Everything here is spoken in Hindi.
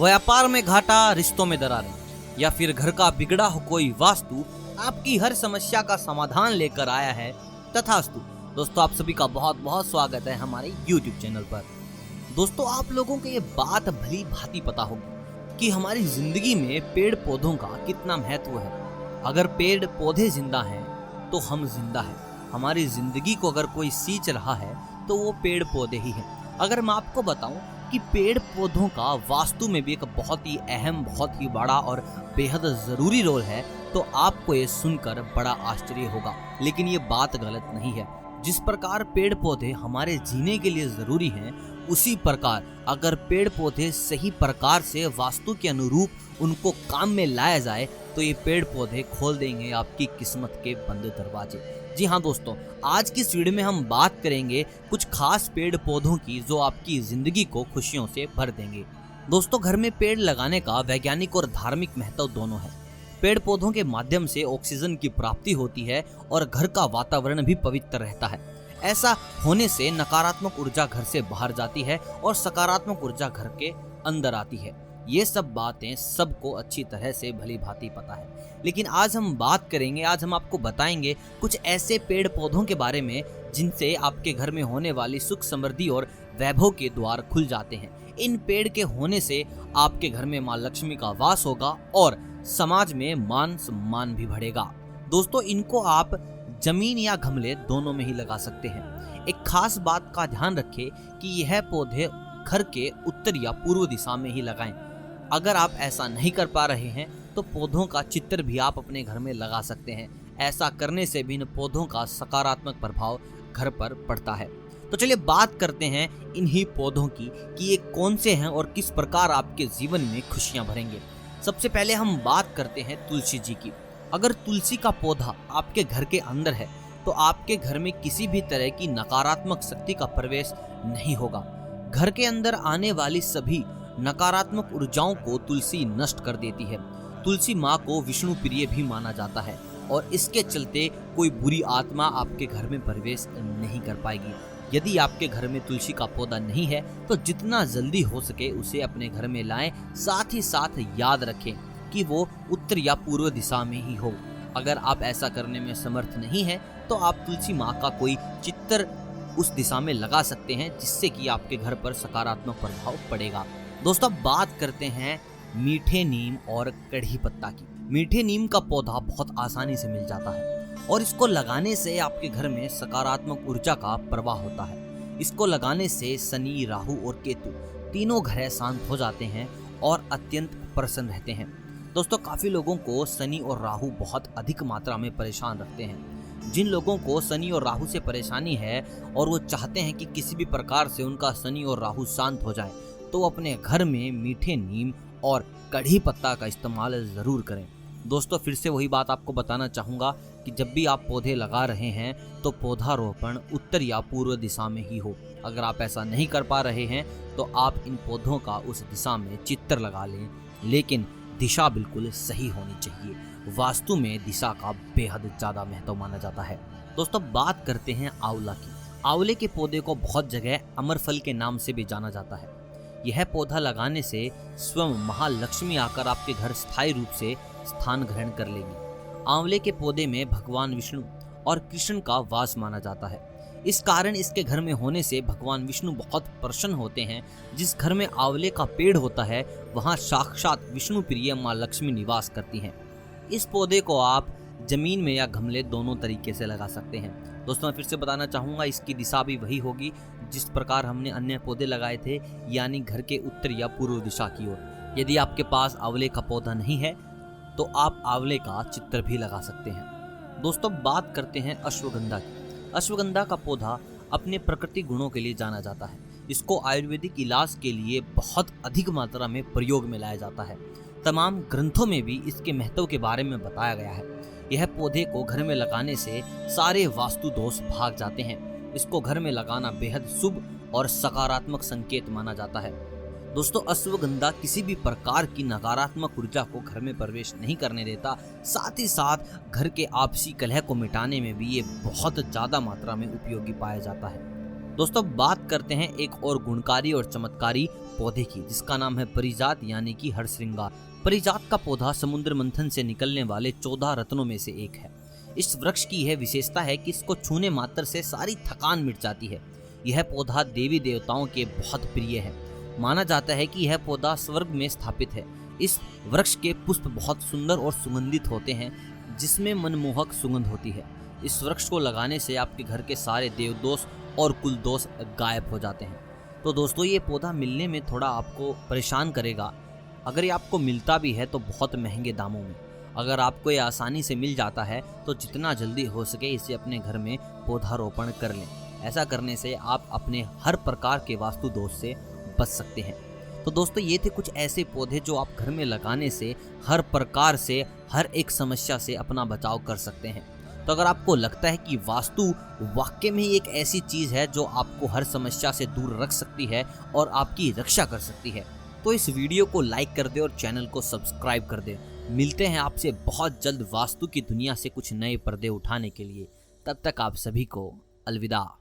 व्यापार में घाटा, रिश्तों में दरारें, या फिर घर का बिगड़ा हो कोई वास्तु आपकी हर समस्या का समाधान लेकर आया है तथास्तु। दोस्तों, आप सभी का बहुत बहुत स्वागत है हमारे YouTube चैनल पर। दोस्तों, आप लोगों को ये बात भली भांति पता होगी कि हमारी जिंदगी में पेड़ पौधों का कितना महत्व है। अगर पेड़ पौधे जिंदा हैं तो हम जिंदा हैं। हमारी जिंदगी को अगर कोई सींच रहा है तो वो पेड़ पौधे ही हैं। अगर मैं आपको बताऊं कि पेड़ पौधों का वास्तु में भी एक बहुत ही अहम, बहुत ही बड़ा और बेहद जरूरी रोल है, तो आपको ये सुनकर बड़ा आश्चर्य होगा, लेकिन ये बात गलत नहीं है। जिस प्रकार पेड़ पौधे हमारे जीने के लिए जरूरी हैं, उसी प्रकार अगर पेड़ पौधे सही प्रकार से वास्तु के अनुरूप उनको काम में लाया जाए तो ये पेड़ पौधे खोल देंगे आपकी किस्मत के बंद दरवाजे। जी हाँ दोस्तों, आज की इस वीडियो में हम बात करेंगे कुछ खास पेड़ पौधों की जो आपकी जिंदगी को खुशियों से भर देंगे। दोस्तों, घर में पेड़ लगाने का वैज्ञानिक और धार्मिक महत्व दोनों है। पेड़ पौधों के माध्यम से ऑक्सीजन की प्राप्ति होती है और घर का वातावरण भी पवित्र रहता है। ऐसा होने से नकारात्मक ऊर्जा घर से बाहर जाती है और सकारात्मक ऊर्जा घर के अंदर आती है। ये सब बातें सबको अच्छी तरह से भली भांति पता है, लेकिन आज हम बात करेंगे, आज हम आपको बताएंगे कुछ ऐसे पेड़ पौधों के बारे में जिनसे आपके घर में होने वाली सुख समृद्धि और वैभव के द्वार खुल जाते हैं। इन पेड़ के होने से आपके घर में माँ लक्ष्मी का वास होगा और समाज में मान सम्मान भी बढ़ेगा। दोस्तों, इनको आप जमीन या गमले दोनों में ही लगा सकते हैं। एक खास बात का ध्यान रखें कि यह पौधे घर के उत्तर या पूर्व दिशा में ही लगाएं। अगर आप ऐसा नहीं कर पा रहे हैं तो पौधों का चित्र भी आप अपने घर में लगा सकते हैं। ऐसा करने से भी इन पौधों का सकारात्मक प्रभाव घर पर पड़ता है। तो चलिए बात करते हैं इन्हीं पौधों की कि ये कौन से हैं और किस प्रकार आपके जीवन में खुशियां भरेंगे। सबसे पहले हम बात करते हैं तुलसी जी की। अगर तुलसी का पौधा आपके घर के अंदर है तो आपके घर में किसी भी तरह की नकारात्मक शक्ति का प्रवेश नहीं होगा। घर के अंदर आने वाली सभी नकारात्मक ऊर्जाओं को तुलसी नष्ट कर देती है। तुलसी माँ को विष्णु प्रिय भी माना जाता है और इसके चलते कोई बुरी आत्मा आपके घर में प्रवेश नहीं कर पाएगी। यदि आपके घर में तुलसी का पौधा नहीं है तो जितना जल्दी हो सके उसे अपने घर में लाएं। साथ ही साथ याद रखें कि वो उत्तर या पूर्व दिशा में ही हो। अगर आप ऐसा करने में समर्थ नहीं है तो आप तुलसी माँ का कोई चित्र उस दिशा में लगा सकते हैं, जिससे कि आपके घर पर सकारात्मक प्रभाव पड़ेगा। दोस्तों, बात करते हैं मीठे नीम और कढ़ी पत्ता की। मीठे नीम का पौधा बहुत आसानी से मिल जाता है और इसको लगाने से आपके घर में सकारात्मक ऊर्जा का प्रवाह होता है। इसको लगाने से शनि, राहु और केतु तीनों ग्रह शांत हो जाते हैं और अत्यंत प्रसन्न रहते हैं। दोस्तों, काफी लोगों को शनि और राहु बहुत अधिक मात्रा में परेशान रखते हैं। जिन लोगों को शनि और राहु से परेशानी है और वो चाहते हैं कि किसी भी प्रकार से उनका शनि और राहु शांत हो जाए, तो अपने घर में मीठे नीम और कढ़ी पत्ता का इस्तेमाल जरूर करें। दोस्तों, फिर से वही बात आपको बताना चाहूँगा कि जब भी आप पौधे लगा रहे हैं तो पौधारोपण उत्तर या पूर्व दिशा में ही हो। अगर आप ऐसा नहीं कर पा रहे हैं तो आप इन पौधों का उस दिशा में चित्र लगा लें, लेकिन दिशा बिल्कुल सही होनी चाहिए। वास्तु में दिशा का बेहद ज्यादा महत्व माना जाता है। दोस्तों, बात करते हैं आंवला की। आंवले के पौधे को बहुत जगह अमर फल के नाम से भी जाना जाता है। यह पौधा लगाने से स्वयं महालक्ष्मी आकर आपके घर स्थायी रूप से स्थान ग्रहण कर लेगी। आंवले के पौधे में भगवान विष्णु और कृष्ण का वास माना जाता है। इस कारण इसके घर में होने से भगवान विष्णु बहुत प्रसन्न होते हैं। जिस घर में आंवले का पेड़ होता है वहां साक्षात विष्णु प्रिय माँ लक्ष्मी निवास करती हैं। इस पौधे को आप जमीन में या गमले दोनों तरीके से लगा सकते हैं। दोस्तों, मैं फिर से बताना चाहूँगा, इसकी दिशा भी वही होगी जिस प्रकार हमने अन्य पौधे लगाए थे, यानी घर के उत्तर या पूर्व दिशा की ओर। यदि आपके पास आंवले का पौधा नहीं है तो आप आंवले का चित्र भी लगा सकते हैं। दोस्तों, बात करते हैं अश्वगंधा की। अश्वगंधा का पौधा अपने प्राकृतिक गुणों के लिए जाना जाता है। इसको आयुर्वेदिक इलाज के लिए बहुत अधिक मात्रा में प्रयोग में लाया जाता है। तमाम ग्रंथों में भी इसके महत्व के बारे में बताया गया है। यह पौधे को घर में लगाने से सारे वास्तु दोष भाग जाते हैं। इसको घर में लगाना बेहद शुभ और सकारात्मक संकेत माना जाता है। दोस्तों, अश्वगंधा किसी भी प्रकार की नकारात्मक ऊर्जा को घर में प्रवेश नहीं करने देता। साथ ही साथ घर के आपसी कलह को मिटाने में भी ये बहुत ज्यादा मात्रा में उपयोगी पाया जाता है। दोस्तों बात करते हैं एक और गुणकारी और चमत्कारी पौधे की, जिसका नाम है परिजात यानी कि हरश्रृंगार। परिजात का पौधा समुद्र मंथन से निकलने वाले 14 रत्नों में से एक है। इस वृक्ष की यह विशेषता है कि इसको छूने मात्र से सारी थकान मिट जाती है। यह पौधा देवी देवताओं के बहुत प्रिय है। माना जाता है कि यह पौधा स्वर्ग में स्थापित है। इस वृक्ष के पुष्प बहुत सुंदर और सुगंधित होते हैं, जिसमें मनमोहक सुगंध होती है। इस वृक्ष को लगाने से आपके घर के सारे देव दोष और कुल दोष गायब हो जाते हैं। तो दोस्तों ये पौधा मिलने में थोड़ा आपको परेशान करेगा। अगर ये आपको मिलता भी है तो बहुत महंगे दामों में। अगर आपको ये आसानी से मिल जाता है तो जितना जल्दी हो सके इसे अपने घर में पौधारोपण कर लें। ऐसा करने से आप अपने हर प्रकार के वास्तु दोष से बच सकते हैं। तो दोस्तों ये थे कुछ ऐसे पौधे जो आप घर में लगाने से हर प्रकार से हर एक समस्या से अपना बचाव कर सकते हैं। तो अगर आपको लगता है कि वास्तु वाकई में ही एक ऐसी चीज़ है जो आपको हर समस्या से दूर रख सकती है और आपकी रक्षा कर सकती है, तो इस वीडियो को लाइक कर दे और चैनल को सब्सक्राइब कर दे। मिलते हैं आपसे बहुत जल्द वास्तु की दुनिया से कुछ नए पर्दे उठाने के लिए। तब तक आप सभी को अलविदा।